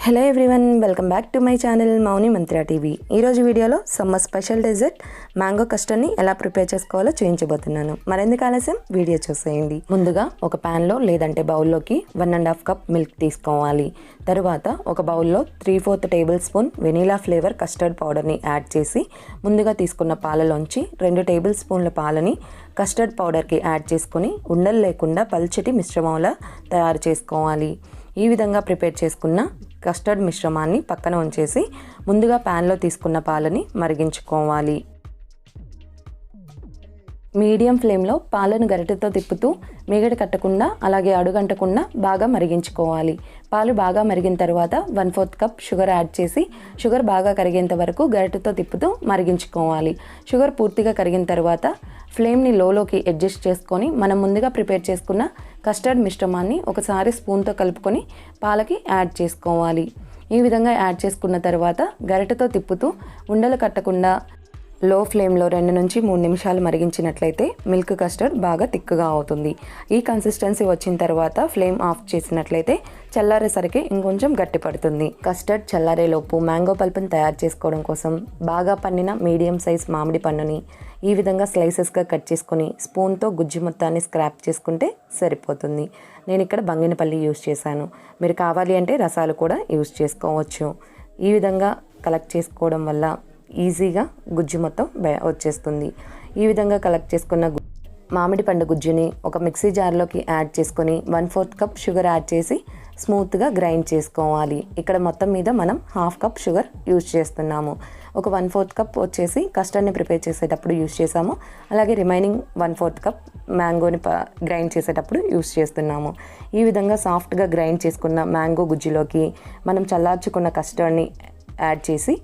Hello everyone, welcome back to my channel మౌనిమంత్రాTV. ఈరోజు వీడియోలో సమ్మర్ స్పెషల్ డెజర్ట్ మ్యాంగో కస్టర్డ్ని ఎలా ప్రిపేర్ చేసుకోవాలో చూపించబోతున్నాను. మరెందుకు ఆలస్యం, వీడియో చూసేయండి. ముందుగా ఒక ప్యాన్లో లేదంటే బౌల్లోకి 1.5 కప్ మిల్క్ తీసుకోవాలి. తరువాత ఒక బౌల్లో 3/4 table spoon vanilla flavour custard పౌడర్ని యాడ్ చేసి ముందుగా తీసుకున్న పాలలోంచి 2 టేబుల్ స్పూన్ల పాలని కస్టర్డ్ పౌడర్కి యాడ్ చేసుకొని ఉండలు లేకుండా పల్చటి మిశ్రమంలా తయారు చేసుకోవాలి. ఈ విధంగా ప్రిపేర్ చేసుకున్న కస్టర్డ్ మిశ్రమాన్ని పక్కన ఉంచేసి ముందుగా ప్యాన్లో తీసుకున్న పాలని మరిగించుకోవాలి. మీడియం ఫ్లేమ్లో పాలను గరిటెతో తిప్పుతూ మీగడ కట్టకుండా అలాగే అడుగంటకుండా బాగా మరిగించుకోవాలి. పాలు బాగా మరిగిన తర్వాత 1/4 కప్ షుగర్ యాడ్ చేసి షుగర్ బాగా కరిగేంత వరకు గరిటెతో తిప్పుతూ మరిగించుకోవాలి. షుగర్ పూర్తిగా కరిగిన తర్వాత ఫ్లేమ్ని లోలోకి అడ్జస్ట్ చేసుకొని మనం ముందుగా ప్రిపేర్ చేసుకున్న కస్టర్డ్ మిశ్రమాన్ని ఒకసారి స్పూన్తో కలుపుకొని పాలకి యాడ్ చేసుకోవాలి. ఈ విధంగా యాడ్ చేసుకున్న తర్వాత గరిటెతో తిప్పుతూ ఉండలు కట్టకుండా లో ఫ్లేమ్లో 2 నుంచి 3 నిమిషాలు మరిగించినట్లయితే మిల్క్ కస్టర్డ్ బాగా తిక్కుగా అవుతుంది. ఈ కన్సిస్టెన్సీ వచ్చిన తర్వాత ఫ్లేమ్ ఆఫ్ చేసినట్లయితే చల్లారేసరికి ఇంకొంచెం గట్టి పడుతుంది. కస్టర్డ్ చల్లారేలోపు మ్యాంగో పల్ప్ని తయారు చేసుకోవడం కోసం బాగా పండిన మీడియం సైజ్ మామిడి పండుని ఈ విధంగా స్లైసెస్గా కట్ చేసుకొని స్పూన్తో గుజ్జు మొత్తాన్ని స్క్రాప్ చేసుకుంటే సరిపోతుంది. నేను ఇక్కడ బంగినపల్లి యూజ్ చేశాను. మీరు కావాలి అంటే రసాలు కూడా యూజ్ చేసుకోవచ్చు. ఈ విధంగా కలెక్ట్ చేసుకోవడం వల్ల ఈజీగా గుజ్జు మొత్తం వచ్చేస్తుంది. ఈ విధంగా కలెక్ట్ చేసుకున్న మామిడి పండు గుజ్జుని ఒక మిక్సీ జార్లోకి యాడ్ చేసుకొని 1/4 కప్ షుగర్ యాడ్ చేసి స్మూత్గా గ్రైండ్ చేసుకోవాలి. ఇక్కడ మొత్తం మీద మనం 1/2 కప్ షుగర్ యూజ్ చేస్తున్నాము. ఒక 1/4 కప్ వచ్చేసి కస్టర్డ్ని ప్రిపేర్ చేసేటప్పుడు యూజ్ చేసాము. అలాగే రిమైనింగ్ 1/4 కప్ మ్యాంగోని గ్రైండ్ చేసేటప్పుడు యూజ్ చేస్తున్నాము. ఈ విధంగా సాఫ్ట్గా గ్రైండ్ చేసుకున్న మ్యాంగో గుజ్జులోకి మనం చల్లార్చుకున్న కస్టర్డ్ని యాడ్ చేసి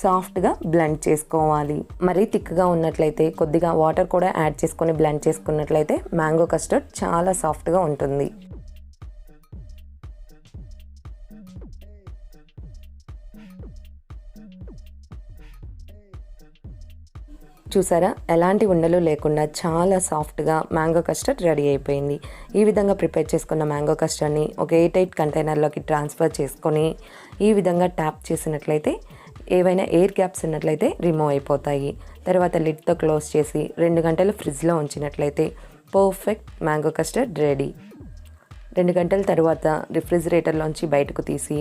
సాఫ్ట్గా బ్లెండ్ చేసుకోవాలి. మరీ థిక్గా ఉన్నట్లయితే కొద్దిగా వాటర్ కూడా యాడ్ చేసుకొని బ్లెండ్ చేసుకున్నట్లయితే మ్యాంగో కస్టర్డ్ చాలా సాఫ్ట్గా ఉంటుంది. చూసారా, ఎలాంటి ఉండలు లేకుండా చాలా సాఫ్ట్గా మ్యాంగో కస్టర్డ్ రెడీ అయిపోయింది. ఈ విధంగా ప్రిపేర్ చేసుకున్న మ్యాంగో కస్టర్డ్ని ఒక 8 కంటైనర్లోకి ట్రాన్స్ఫర్ చేసుకొని ఈ విధంగా ట్యాప్ చేసినట్లయితే ఏవైనా ఎయిర్ గ్యాప్స్ ఉన్నట్లయితే రిమూవ్ అయిపోతాయి. తర్వాత లిడ్తో క్లోజ్ చేసి 2 గంటలు ఫ్రిడ్జ్లో ఉంచినట్లయితే పర్ఫెక్ట్ మ్యాంగో కస్టర్డ్ రెడీ. 2 గంటల తర్వాత రిఫ్రిజిరేటర్లోంచి బయటకు తీసి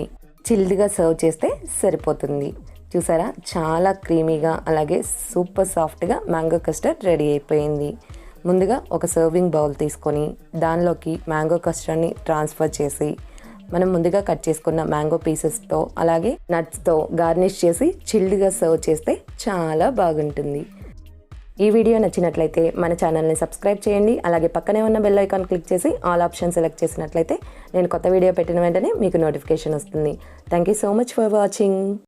చిల్డ్గా సర్వ్ చేస్తే సరిపోతుంది. చూసారా, చాలా క్రీమీగా అలాగే సూపర్ సాఫ్ట్గా మ్యాంగో కస్టర్డ్ రెడీ అయిపోయింది. ముందుగా ఒక సర్వింగ్ బౌల్ తీసుకొని దానిలోకి మ్యాంగో కస్టర్డ్ని ట్రాన్స్ఫర్ చేసి మనం ముందుగా కట్ చేసుకున్న మ్యాంగో పీసెస్తో అలాగే నట్స్తో గార్నిష్ చేసి చిల్డ్గా సర్వ్ చేస్తే చాలా బాగుంటుంది. ఈ వీడియో నచ్చినట్లయితే మన ఛానల్ని సబ్స్క్రైబ్ చేయండి. అలాగే పక్కనే ఉన్న బెల్ ఐకాన్ క్లిక్ చేసి ఆల్ ఆప్షన్ సెలెక్ట్ చేసినట్లయితే నేను కొత్త వీడియో పెట్టిన వెంటనే మీకు నోటిఫికేషన్ వస్తుంది. Thank you so much for watching.